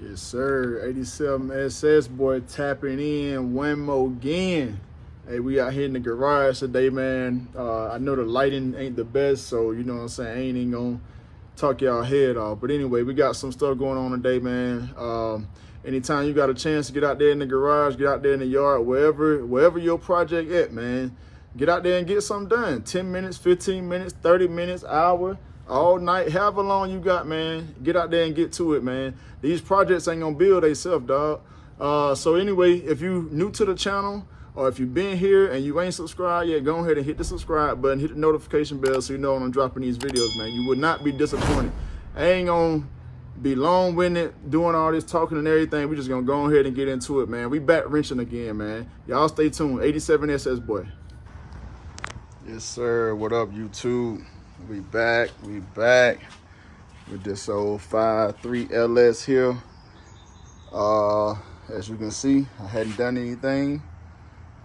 Yes, sir. 87 SS boy tapping in one more again. Hey, we out here in the garage today, man. I know the lighting ain't the best, so you know what I'm saying. I ain't even gonna talk y'all head off. But anyway, we got some stuff going on today, man. Anytime you got a chance to get out there in the garage, get out there in the yard, wherever your project at, man, get out there and get something done. 10 minutes, 15 minutes, 30 minutes, hour, all night, however long you got, man. Get out there and get to it, man. These projects ain't gonna build themselves, dog. So anyway, if you new to the channel, or if you've been here and you ain't subscribed yet, go ahead and hit the subscribe button, hit the notification bell so you know when I'm dropping these videos, man. You will not be disappointed. I ain't gonna be long-winded doing all this talking and everything. We just gonna go ahead and get into it, man. We back wrenching again, man. Y'all stay tuned. 87 SS boy. Yes, sir. What up, YouTube? We back with this old 5.3 LS here. As you can see, I hadn't done anything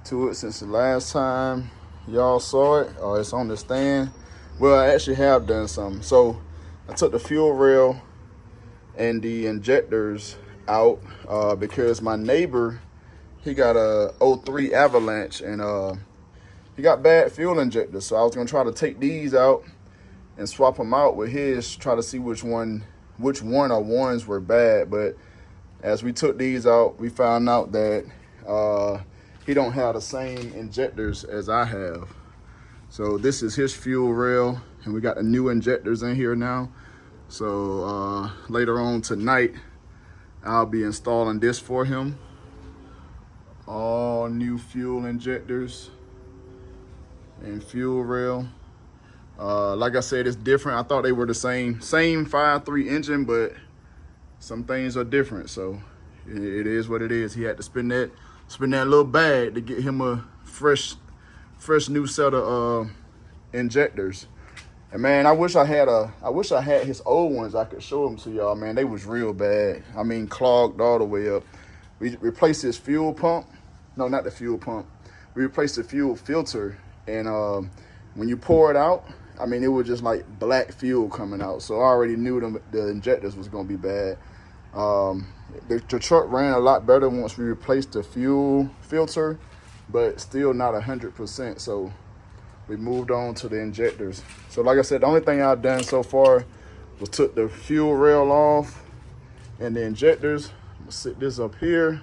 to it since the last time y'all saw it. It's on the stand. Well, I actually have done something. So I took the fuel rail and the injectors out because my neighbor, he got a 03 Avalanche and he got bad fuel injectors. So I was gonna try to take these out and swap them out with his, try to see which one or ones were bad. But as we took these out, we found out that he don't have the same injectors as I have. So this is his fuel rail, and we got the new injectors in here now. So later on tonight, I'll be installing this for him. All new fuel injectors and fuel rail. Like I said, it's different. I thought they were the same 5.3 engine, but some things are different. So it is what it is. He had to spend that little bag to get him a fresh new set of injectors. And man, I wish I had his old ones. I could show them to y'all, man. They was real bad. I mean, clogged all the way up. We replaced his fuel pump. No, not the fuel pump. We replaced the fuel filter, and when you pour it out, I mean, it was just like black fuel coming out. So I already knew the injectors was gonna be bad. The truck ran a lot better once we replaced the fuel filter, but still not 100%. So we moved on to the injectors. So like I said, the only thing I've done so far was took the fuel rail off and the injectors. I'm gonna sit this up here.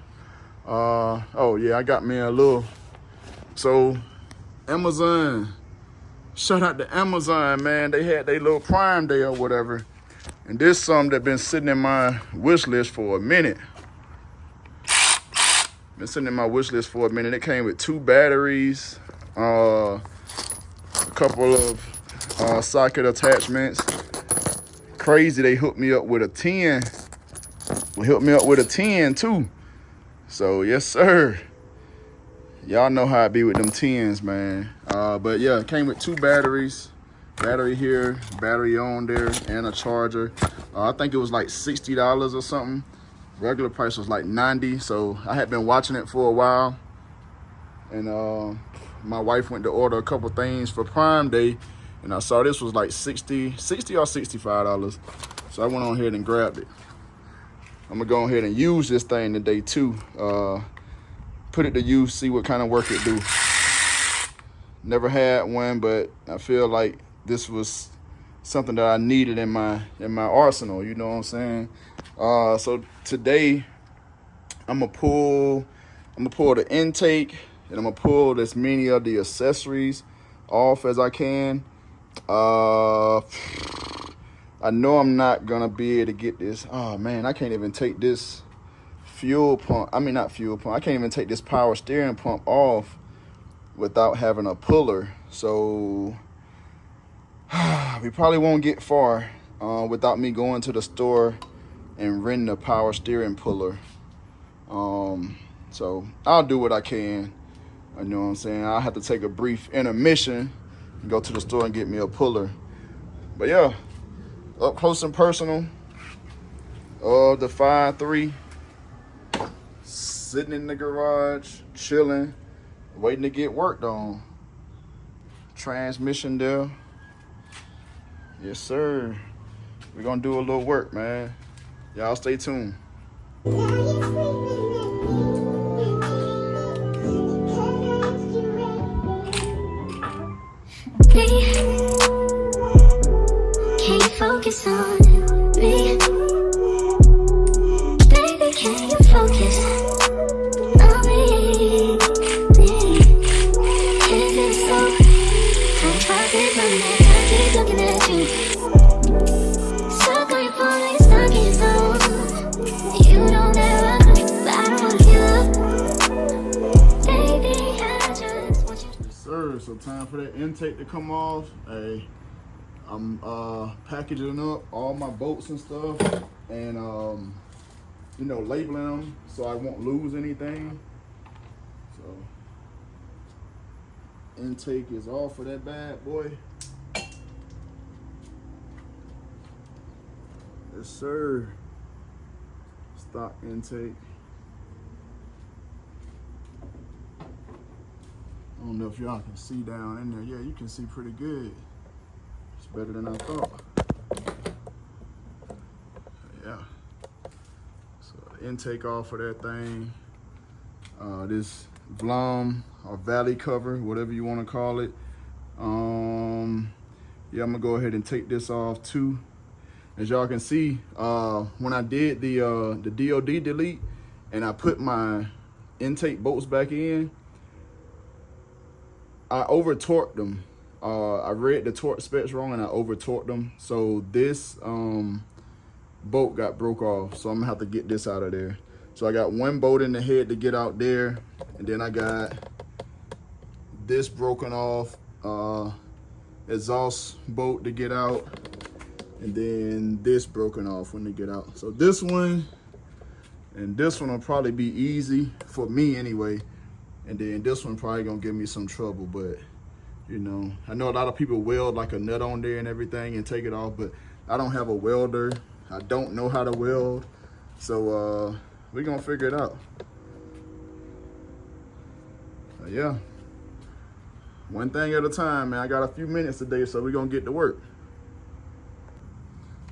Oh yeah, I got me a little, so Amazon, shout out to Amazon, man. They had their little Prime Day or whatever. And this is something that's been sitting in my wish list for a minute. Been sitting in my wish list for a minute. It came with 2 batteries, a couple of socket attachments. Crazy, they hooked me up with a 10. They hooked me up with a 10 too. So yes, sir. Y'all know how it be with them 10s, man. But yeah, it came with 2 batteries. Battery here, battery on there, and a charger. I think it was like $60 or something. Regular price was like $90. So I had been watching it for a while, and my wife went to order a couple things for Prime Day, and I saw this was like $60 or $65. So I went on ahead and grabbed it. I'm gonna go ahead and use this thing today too. Put it to use, see what kind of work it do. Never had one, but I feel like this was something that I needed in my arsenal, you know what I'm saying? So today I'm gonna pull the intake, and I'm gonna pull as many of the accessories off as I can. I know I'm not gonna be able to get this. Oh man, I can't even take this fuel pump. I mean, not fuel pump. I can't even take this power steering pump off without having a puller. So we probably won't get far without me going to the store and renting a power steering puller. So I'll do what I can. You know what I'm saying? I'll have to take a brief intermission and go to the store and get me a puller. But yeah, up close and personal of the 5.3, sitting in the garage, chilling, waiting to get worked on. Transmission there. Yes, sir. We're gonna do a little work, man. Y'all stay tuned. Can you focus on me? Baby, can you focus on me? Is it so? How is running it? I keep looking at you. Stuck on your phone, like stuck in your zone. You don't ever, but I don't wanna give up. Baby, I just want you. Yes, sir. So time for that intake to come off. Hey, I'm packaging up all my bolts and stuff, and you know, labeling them so I won't lose anything. So intake is off for that bad boy. Yes, sir. Stock intake. I don't know if y'all can see down in there. Yeah, you can see pretty good. It's better than I thought. Yeah. So the intake off for that thing. This Vlom or Valley cover, whatever you want to call it. Yeah, I'm gonna go ahead and take this off too. As y'all can see, when I did the DOD delete and I put my intake bolts back in, I over torqued them. I read the torque specs wrong and I over torqued them. So this bolt got broke off. So I'm gonna have to get this out of there. So I got one bolt in the head to get out there, and then I got this broken off exhaust bolt to get out, and then this broken off when they get out. So this one and this one will probably be easy for me anyway. And then this one probably gonna give me some trouble, but you know, I know a lot of people weld like a nut on there and everything and take it off, but I don't have a welder. I don't know how to weld. So we're gonna figure it out. Yeah. One thing at a time, man. I got a few minutes today, so we're gonna get to work.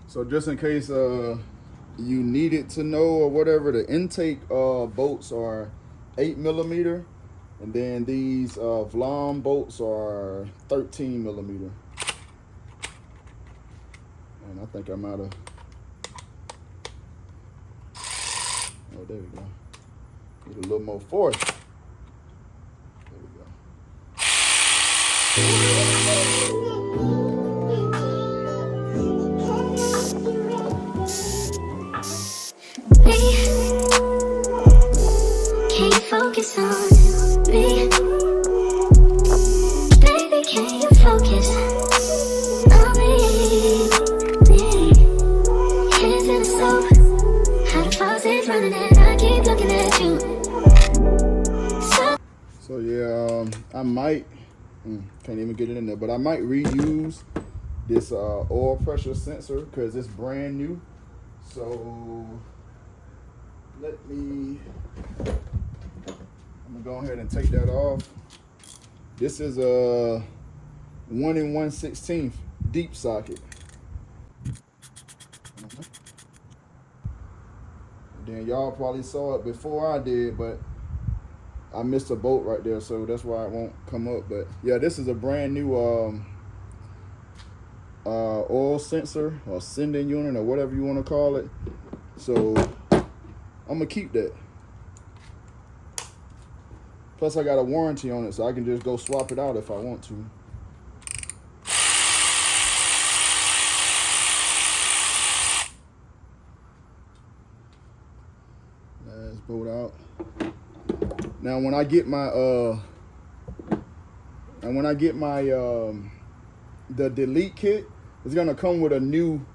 So just in case you needed to know or whatever, the intake bolts are 8mm, and then these Vlom bolts are 13mm. And I think I'm out of. Oh, there we go. Need a little more force. There we go. Can you focus on me? Baby, can you focus on me? Is it so? How the faucet's running and I keep looking at you. So yeah, I might, can't even get it in there, but I might reuse this oil pressure sensor because it's brand new. So let me, I'm gonna go ahead and take that off. This is a 1 1/16 deep socket. And then y'all probably saw it before I did, but I missed a bolt right there, so that's why it won't come up. But yeah, this is a brand new oil sensor or sending unit or whatever you want to call it. So I'm gonna keep that. Plus I got a warranty on it, so I can just go swap it out if I want to. Let's bolt out. Now when I get my the delete kit, it's gonna come with a new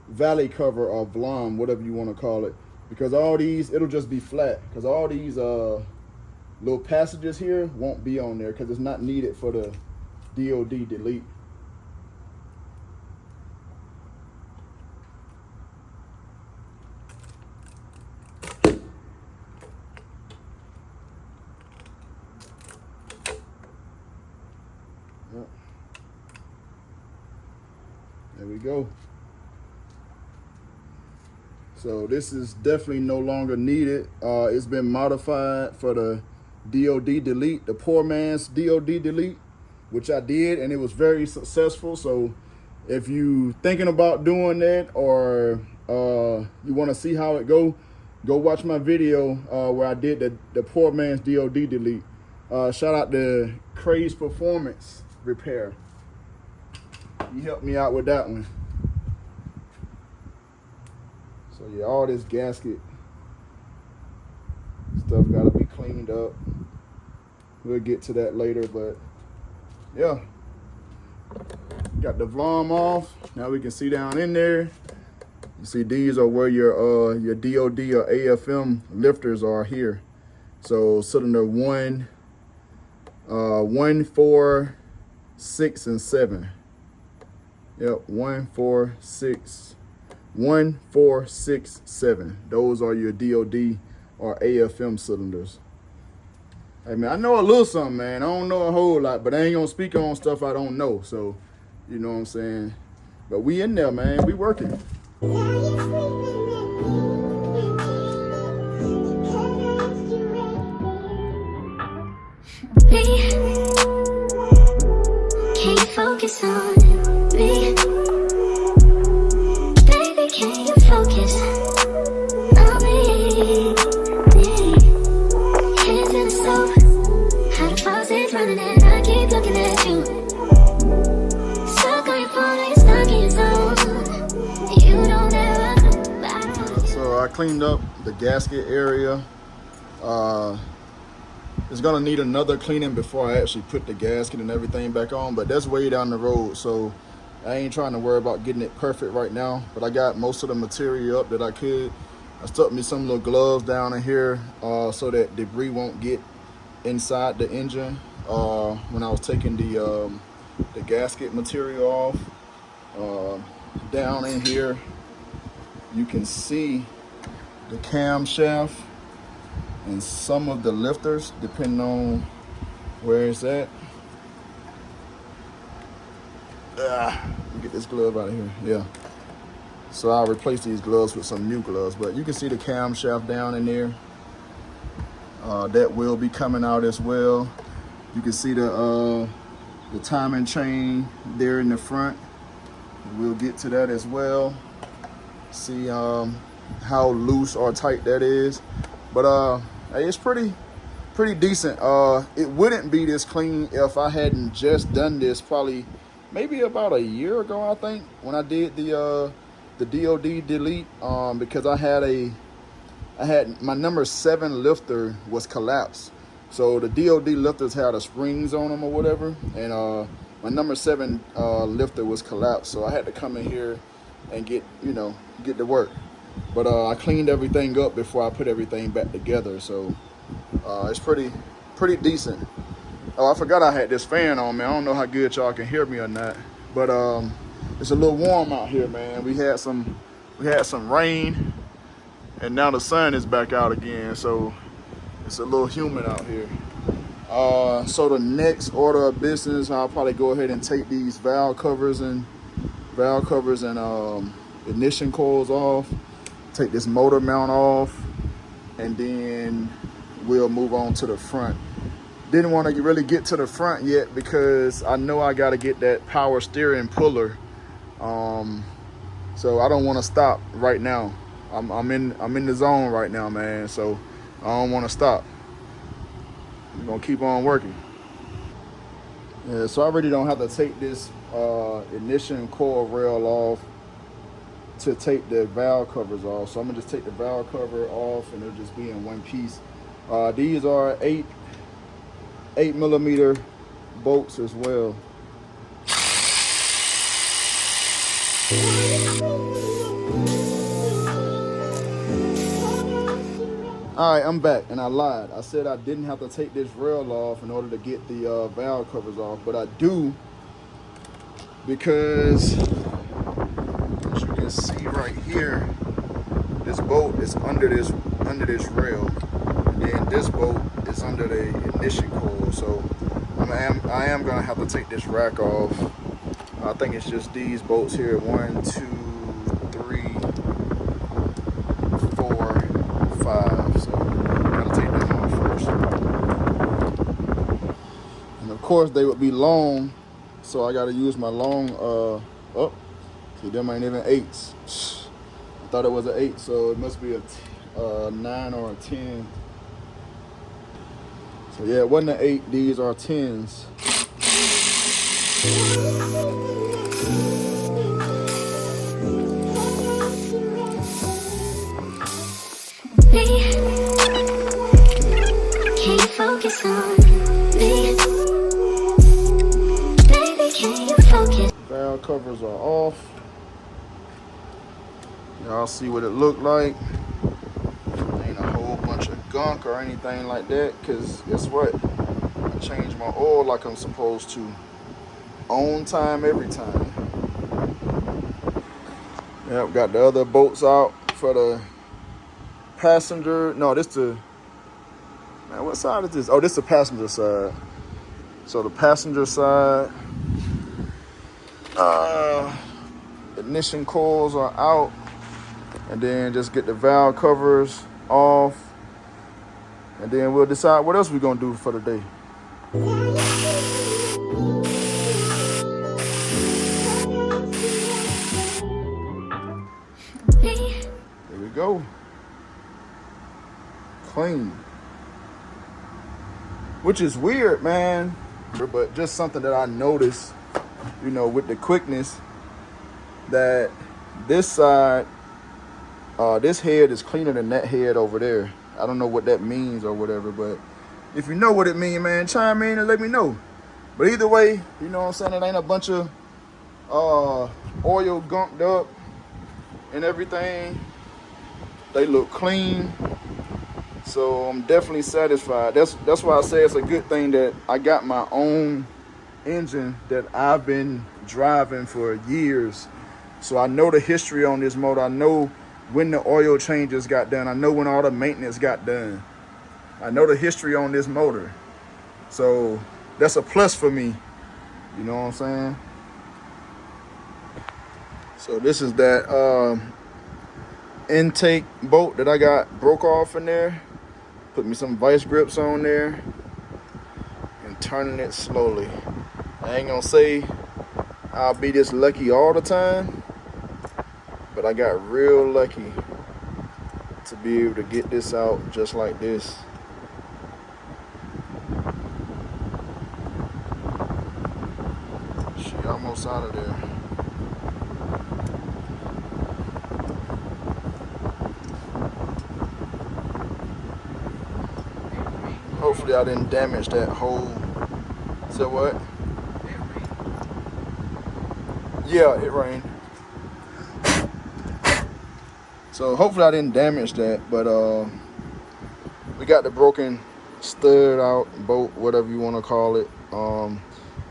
Valley cover or Vlom, whatever you want to call it, because all these, it'll just be flat, because all these little passages here won't be on there because it's not needed for the DOD delete. Yep. There we go. So this is definitely no longer needed. It's been modified for the DOD delete, the poor man's DOD delete, which I did, and it was very successful. So if you thinking about doing that, or you want to see how it go watch my video where I did the poor man's DOD delete. Shout out to Craze Performance Repair. He helped me out with that one. So yeah, all this gasket stuff gotta be cleaned up. We'll get to that later, but yeah. Got the Vlom off. Now we can see down in there. You see these are where your DOD or AFM lifters are here. So cylinder 1, 4, 6, and 7. Yep, 1, 4, 6. 1, 4, 6, 7. Those are your DOD or AFM cylinders. Hey man, I know a little something, man. I don't know a whole lot, but I ain't gonna speak on stuff I don't know. So, you know what I'm saying? But we in there, man. We working. Can you focus on me? Baby, can you focus on me? Hands in the stove, how the faucet's running and I keep looking at you. Stuck on your phone, like stuck in your zone. You don't ever know, but I don't. So I cleaned up the gasket area. It's gonna need another cleaning before I actually put the gasket and everything back on, but that's way down the road, so I ain't trying to worry about getting it perfect right now. But I got most of the material up that I could. I stuck me some little gloves down in here so that debris won't get inside the engine when I was taking the gasket material off. Down in here you can see the camshaft and some of the lifters, depending on where it's at. Let me get this glove out of here. Yeah. So I'll replace these gloves with some new gloves, but you can see the camshaft down in there. That will be coming out as well. You can see the timing chain there in the front. We'll get to that as well. See how loose or tight that is. But hey, it's pretty decent. It wouldn't be this clean if I hadn't just done this probably maybe about a year ago, I think, when I did the DOD delete, because I had my number 7 lifter was collapsed. So the DOD lifters had the springs on them or whatever, and my number 7 lifter was collapsed. So I had to come in here and get to work. But I cleaned everything up before I put everything back together, so it's pretty decent. Oh, I forgot I had this fan on, man. I don't know how good y'all can hear me or not, but it's a little warm out here, man. We had some rain, and now the sun is back out again, so it's a little humid out here. So the next order of business, I'll probably go ahead and take these valve covers and ignition coils off. Take this motor mount off, and then we'll move on to the front. Didn't want to really get to the front yet because I know I got to get that power steering puller. So I don't want to stop right now. I'm in the zone right now, man. So I don't want to stop. I'm gonna keep on working. Yeah, so I really don't have to take this ignition coil rail off to take the valve covers off. So I'm gonna just take the valve cover off and it'll just be in one piece. These are 8mm bolts as well. All right, I'm back, and I lied. I said I didn't have to take this rail off in order to get the valve covers off, but I do, because as you can see right here, this bolt is under this rail, and then this bolt is under the ignition coil. So I am gonna have to take this rack off. I think it's just these bolts here. 1, 2, 3, course they would be long, so I gotta use my long, oh, see them ain't even 8s. I thought it was an 8, so it must be a 9 or a 10. So yeah, it wasn't an 8, these are 10s. Can you focus on me? Baby, can you focus? Valve covers are off. Y'all see what it looked like. Ain't a whole bunch of gunk or anything like that, because guess what? I change my oil like I'm supposed to. On time, every time. Yep, got the other bolts out for the passenger. No, this the, man, what side is this? Oh, this the passenger side. So the passenger side, ignition coils are out. And then just get the valve covers off. And then we'll decide what else we're gonna do for the day. There we go. Clean. Which is weird, man. But just something that I noticed, you know, with the quickness, that this side, this head is cleaner than that head over there. I don't know what that means or whatever, but if you know what it means, man, chime in and let me know. But either way, you know what I'm saying? It ain't a bunch of oil gunked up and everything. They look clean. So I'm definitely satisfied. That's why I say it's a good thing that I got my own engine that I've been driving for years. So I know the history on this motor. I know when the oil changes got done. I know when all the maintenance got done. I know the history on this motor. So that's a plus for me. You know what I'm saying? So this is that intake bolt that I got broke off in there. Put me some vice grips on there and turning it slowly. I ain't gonna say I'll be this lucky all the time, but I got real lucky to be able to get this out just like this. She almost out of there. Hopefully I didn't damage that whole. So what? Yeah, it rained. So hopefully I didn't damage that, but we got the broken stud out, bolt, whatever you want to call it.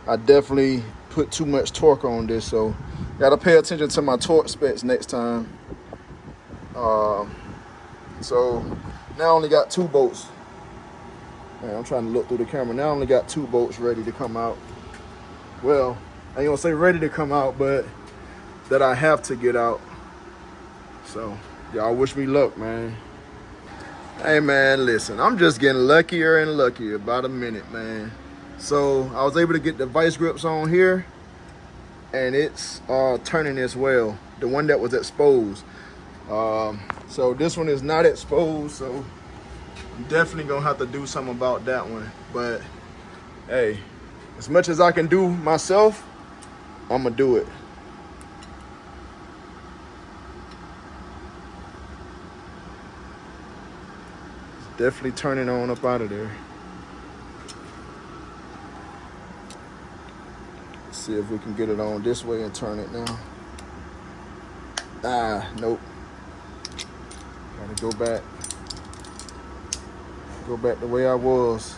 I definitely put too much torque on this, so gotta pay attention to my torque specs next time. So now I only got 2 bolts. Man, I'm trying to look through the camera. Now I only got 2 bolts ready to come out. Well, I ain't gonna say ready to come out, but that I have to get out. So y'all wish me luck, man. Hey man, listen, I'm just getting luckier and luckier about a minute, man. So I was able to get the vice grips on here, and it's turning as well. The one that was exposed. So this one is not exposed, so I'm definitely gonna have to do something about that one. But hey, as much as I can do myself, I'm gonna do it. It's definitely turning on up out of there. Let's see if we can get it on this way and turn it now. Ah, nope. Gotta go back. Go back the way I was.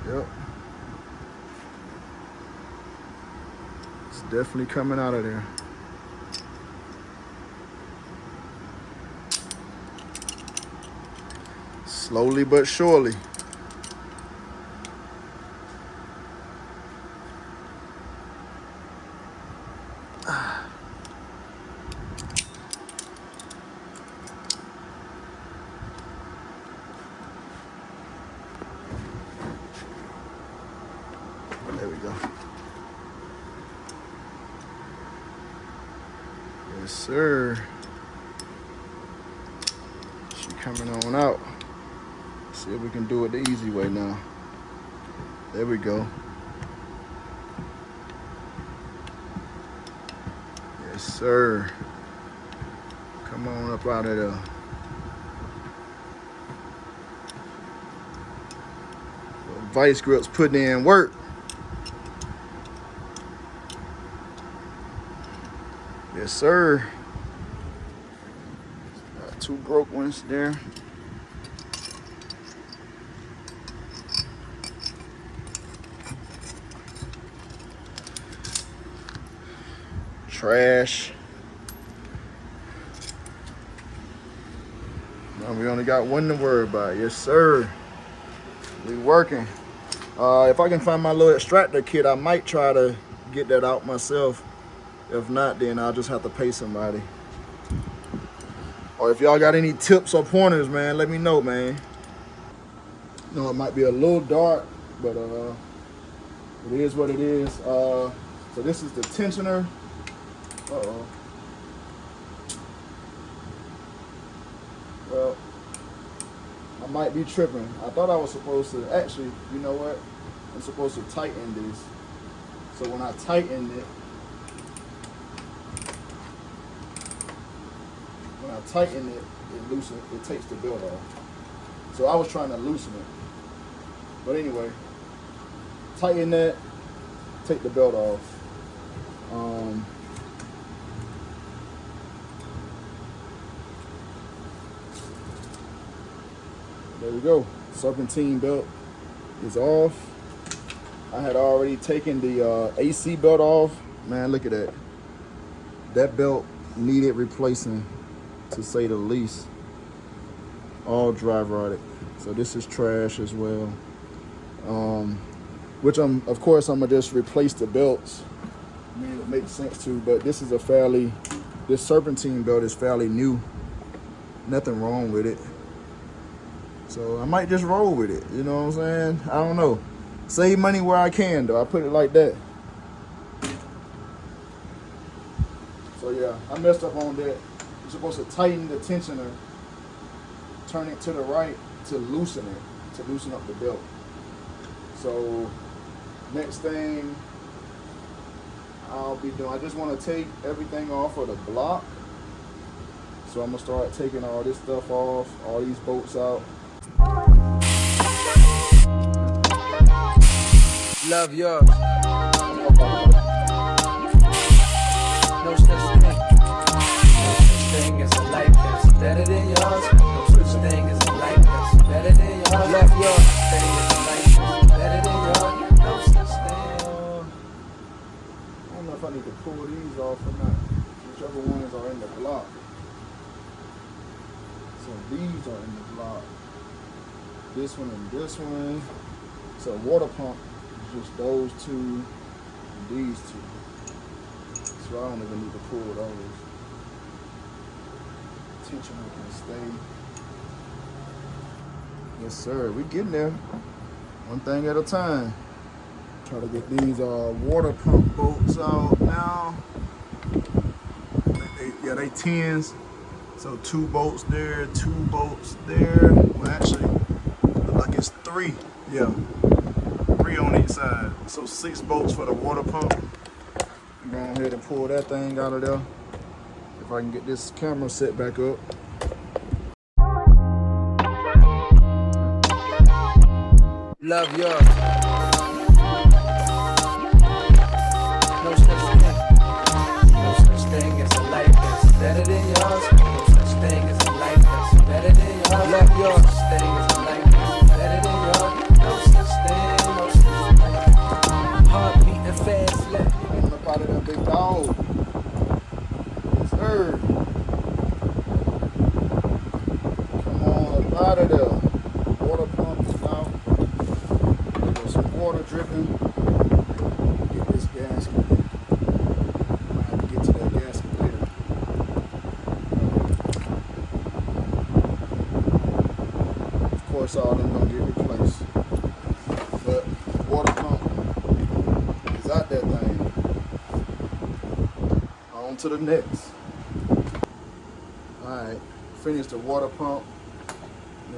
Yep. It's definitely coming out of there. Slowly but surely. Yes, sir. She coming on out. See if we can do it the easy way now. There we go. Yes, sir. Come on up out of there. Vice grips putting in work. Yes, sir. Got 2 broke ones there. Trash. Now we only got one to worry about. Yes, sir. We working. If I can find my little extractor kit, I might try to get that out myself. If not, then I'll just have to pay somebody. Or if y'all got any tips or pointers, man, let me know, man. You know, it might be a little dark, but it is what it is. So this is the tensioner. Uh-oh. Well, I might be tripping. I thought I was supposed to, actually, you know what? I'm supposed to tighten this. So when I tighten it, it loosens, it takes the belt off. So I was trying to loosen it. But anyway, tighten that, take the belt off. There we go. Serpentine belt is off. I had already taken the AC belt off. Man, look at that. That belt needed replacing, to say the least. All dry rotted. So this is trash as well. Which of course I'm gonna just replace the belts. I mean, it makes sense to, but this is this serpentine belt is fairly new. Nothing wrong with it. So I might just roll with it, you know what I'm saying? I don't know. Save money where I can, though. I put it like that. So yeah, I messed up on that. You're supposed to tighten the tensioner, turn it to the right to loosen up the belt. So next thing I'll be doing, I just want to take everything off of the block. So I'm gonna start taking all this stuff off, all these bolts out. Love yours. No such thing. No such thing as a life that's better than yours. No such thing as a life that's better than yours. Love yours. Thing is a life that's better than yours. No such thing. I don't know if I need to pull these off or not. Whichever ones are in the block. So these are in the block. This one and this one. So water pump is just those two and these two. So I don't even need to pull those. Tensioner can stay. Yes, sir. We getting there. One thing at a time. Try to get these water pump bolts out now. They 10s. So 2 bolts there, 2 bolts there. Well, actually, look like it's 3. Yeah, 3 on each side. So 6 bolts for the water pump. Go ahead and pull that thing out of there. If I can get this camera set back up. Love yours. No such thing. No such thing as a life that's better than yours. No such thing as a life that's better than yours. Love yours. No such thing as a life that's better than yours. No such thing. No such thing. Heart beating fast. Getting up out of that big dog. Yes, sir. Come on up out of there. Water pump is out. There's some water dripping. Get this gasket. Might have to get to that gasket later. Of course, all them gonna get replaced. But water pump is out that thing. On to the next. Alright, finished the water pump.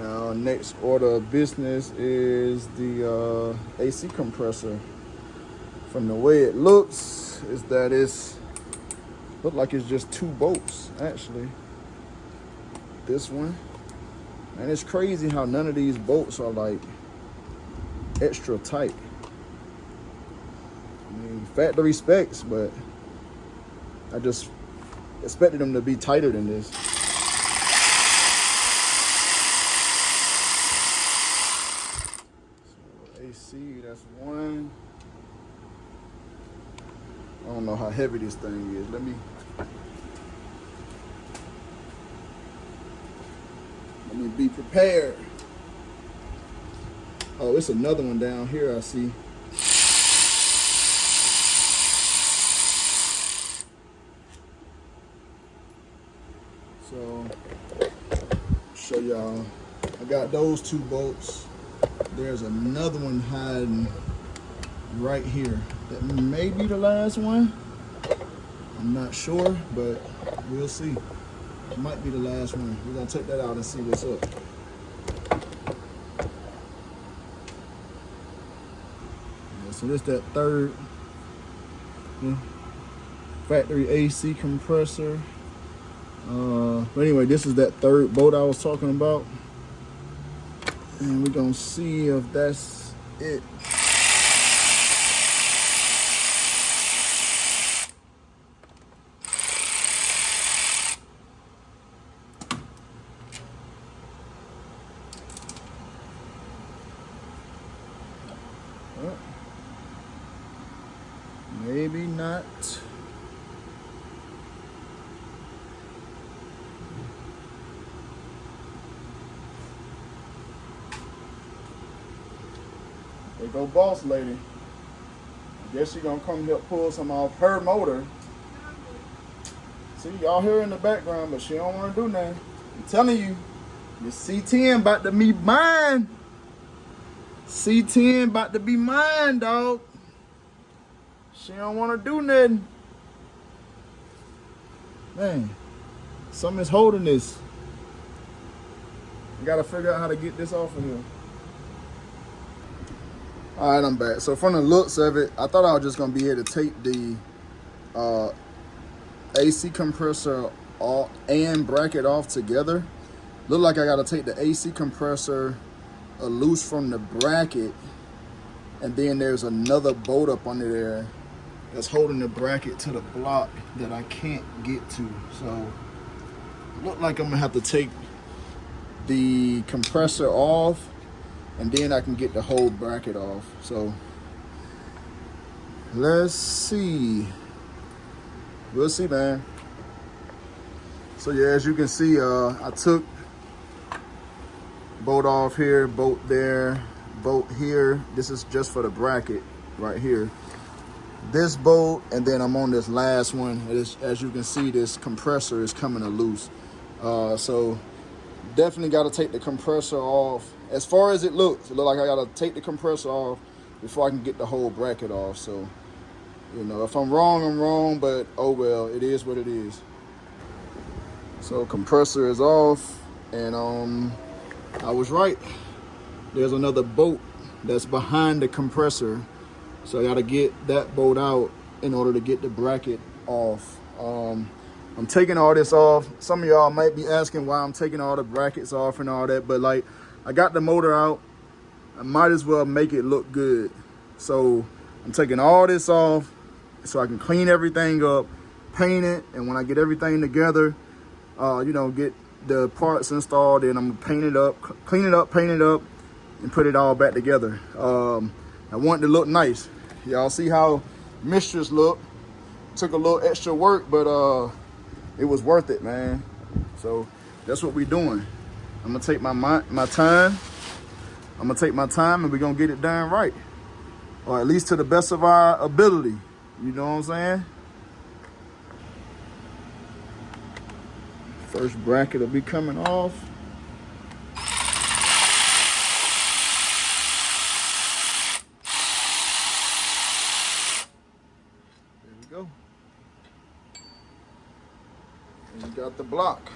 Now, next order of business is the AC compressor. From the way it looks, is that it's look like it's just 2 bolts actually. This one, and it's crazy how none of these bolts are like extra tight. I mean, factory specs, but I just expected them to be tighter than this. So AC, that's one. I don't know how heavy this thing is. Let me be prepared. Oh, it's another one down here I see. So, show y'all. I got those 2 bolts. There's another one hiding right here. That may be the last one. I'm not sure, but we'll see. It might be the last one. We're gonna take that out and see what's up. Yeah, so this that third factory AC compressor. But anyway, this is that third bolt I was talking about. And we're gonna see if that's it. Maybe not. There go boss lady. I guess she gonna come help pull some off her motor. See, y'all hear her in the background, but she don't wanna do nothing. I'm telling you, this C10 about to be mine. C10 about to be mine, dog. She don't want to do nothing. Man, something's holding this. I gotta figure out how to get this off of here. All right, I'm back. So from the looks of it, I thought I was just gonna be able to take the AC compressor off and bracket off together. Look like I gotta take the AC compressor loose from the bracket, and then there's another bolt up under there that's holding the bracket to the block that I can't get to. So look like I'm gonna have to take the compressor off, and then I can get the whole bracket off. So let's see. We'll see, man. So yeah, as you can see, I took bolt off here, bolt there, bolt here. This is just for the bracket right here. This bolt, and then I'm on this last one. As you can see, this compressor is coming loose. So definitely got to take the compressor off. As far as it looks like I got to take the compressor off before I can get the whole bracket off. So, you know, if I'm wrong, I'm wrong, but oh well, it is what it is. So compressor is off, and I was right. There's another bolt that's behind the compressor. So I gotta get that bolt out in order to get the bracket off. I'm taking all this off. Some of y'all might be asking why I'm taking all the brackets off and all that, but like, I got the motor out. I might as well make it look good. So I'm taking all this off so I can clean everything up, paint it, and when I get everything together, you know, get the parts installed, and I'm gonna paint it up, clean it up, paint it up, and put it all back together. I want it to look nice. Y'all see how Mistress look. Took a little extra work, but it was worth it, man. So that's what we doing. I'm gonna take my time. I'm gonna take my time, and we're gonna get it done right, or at least to the best of our ability. You know what I'm saying? First bracket will be coming off. There we go. And you got the block.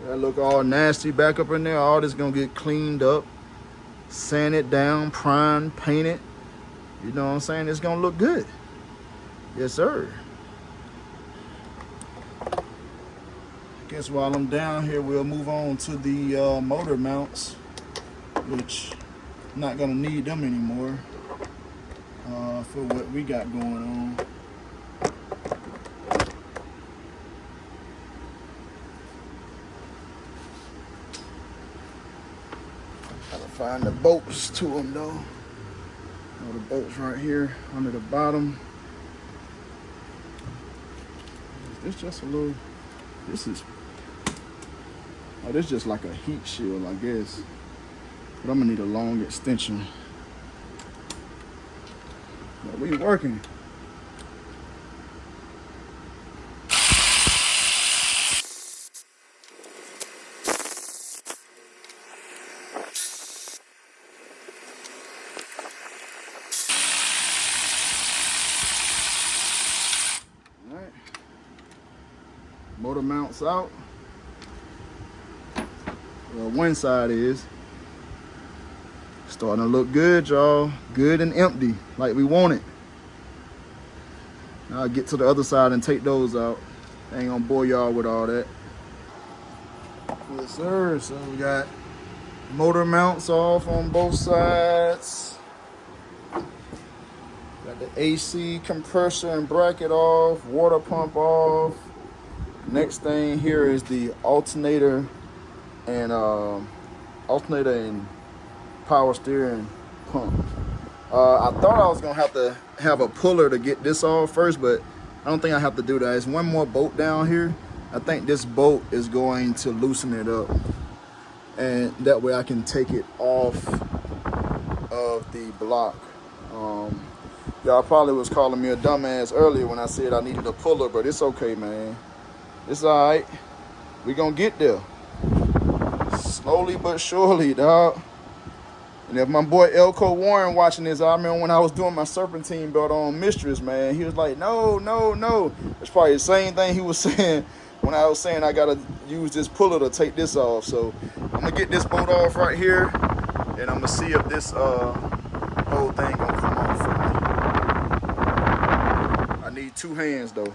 That look all nasty back up in there. All this gonna get cleaned up, sanded down, primed, painted. You know what I'm saying? It's gonna look good. Yes, sir. Guess while I'm down here, we'll move on to the motor mounts, which I'm not gonna need them anymore for what we got going on. Gotta find the bolts to them though. Oh, the bolts right here under the bottom. Is this just a little? This is. Oh, this is just like a heat shield, I guess. But I'm gonna need a long extension. But we working. All right. Motor mounts out. Well, one side is starting to look good, y'all. Good and empty, like we want it. Now I'll get to the other side and take those out. I ain't gonna bore y'all with all that. Yes, sir. So we got motor mounts off on both sides. Got the AC compressor and bracket off, water pump off. Next thing here is the alternator and power steering pump. I thought I was gonna have to have a puller to get this off first, but I don't think I have to do that. There's one more bolt down here. I think this bolt is going to loosen it up, and that way I can take it off of the block. Y'all probably was calling me a dumbass earlier when I said I needed a puller, but it's okay, man. It's all right. We gonna get there. Slowly but surely, dog. And if my boy Elko Warren watching this, I remember when I was doing my serpentine belt on Mistress, man, he was like, no. It's probably the same thing he was saying when I was saying I gotta use this puller to take this off. So I'm gonna get this bolt off right here, and I'm gonna see if this whole thing gonna come off for me. I need two hands though.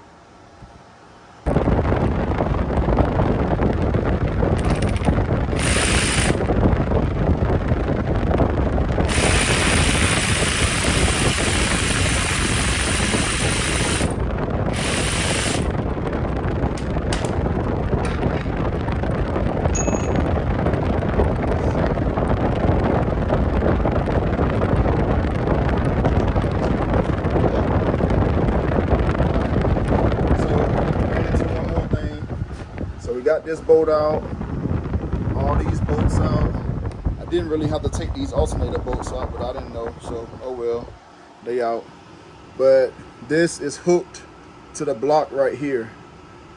Got this bolt out, all these bolts out. I didn't really have to take these alternator bolts out, but I didn't know, so oh well, they out. But this is hooked to the block right here,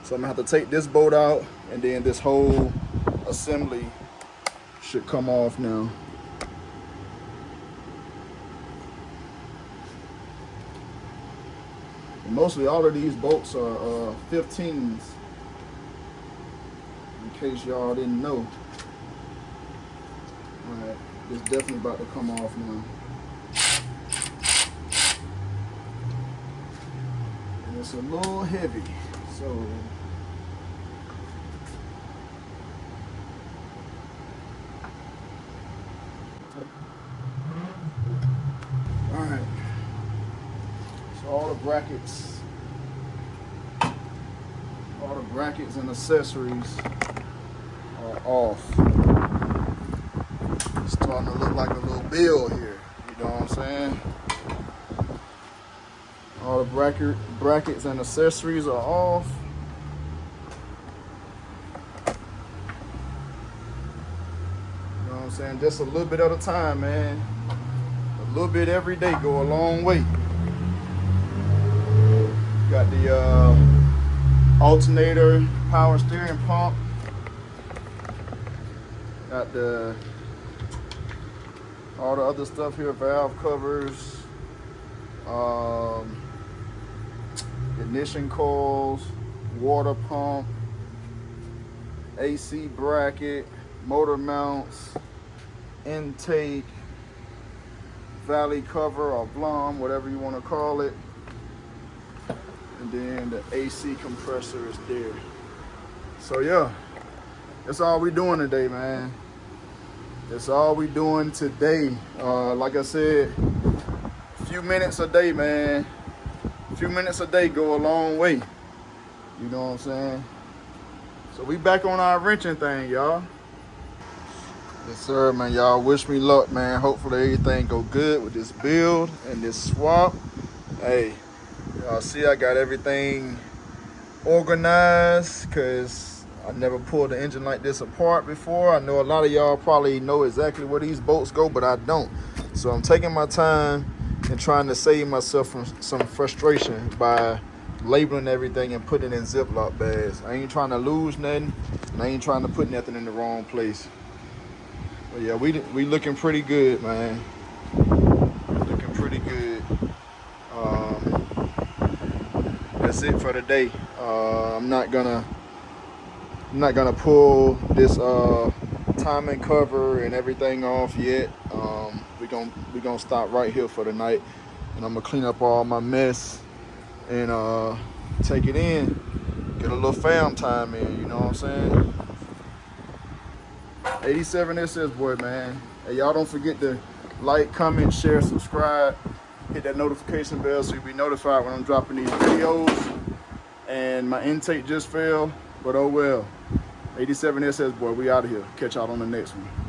so I'm gonna have to take this bolt out, and then this whole assembly should come off now. And mostly all of these bolts are 15s. In case y'all didn't know. Alright, it's definitely about to come off now. And it's a little heavy, so alright. So all the brackets and accessories off. It's starting to look like a little bill here. You know what I'm saying? All the brackets and accessories are off. You know what I'm saying? Just a little bit at a time, man. A little bit every day go a long way. Got the alternator, power steering pump. Got all the other stuff here, valve covers, ignition coils, water pump, AC bracket, motor mounts, intake, valley cover or blum, whatever you want to call it. And then the AC compressor is there. So yeah, that's all we doing today, man. That's all we doing today. Like I said, a few minutes a day, man. A few minutes a day go a long way. You know what I'm saying? So we back on our wrenching thing, y'all. Yes, sir, man. Y'all wish me luck, man. Hopefully everything go good with this build and this swap. Hey, y'all see I got everything organized because I never pulled an engine like this apart before. I know a lot of y'all probably know exactly where these bolts go, but I don't. So I'm taking my time and trying to save myself from some frustration by labeling everything and putting it in Ziploc bags. I ain't trying to lose nothing, and I ain't trying to put nothing in the wrong place. But yeah, we looking pretty good, man. Looking pretty good. That's it for today. I'm not gonna pull this timing cover and everything off yet. We gonna stop right here for the night, and I'm gonna clean up all my mess and take it in, get a little fam time in. You know what I'm saying? 87 SS boy, man. Hey, y'all don't forget to like, comment, share, subscribe, hit that notification bell so you'll be notified when I'm dropping these videos. And my intake just fell, but oh well. 87 SS boy, we out of here. Catch y'all on the next one.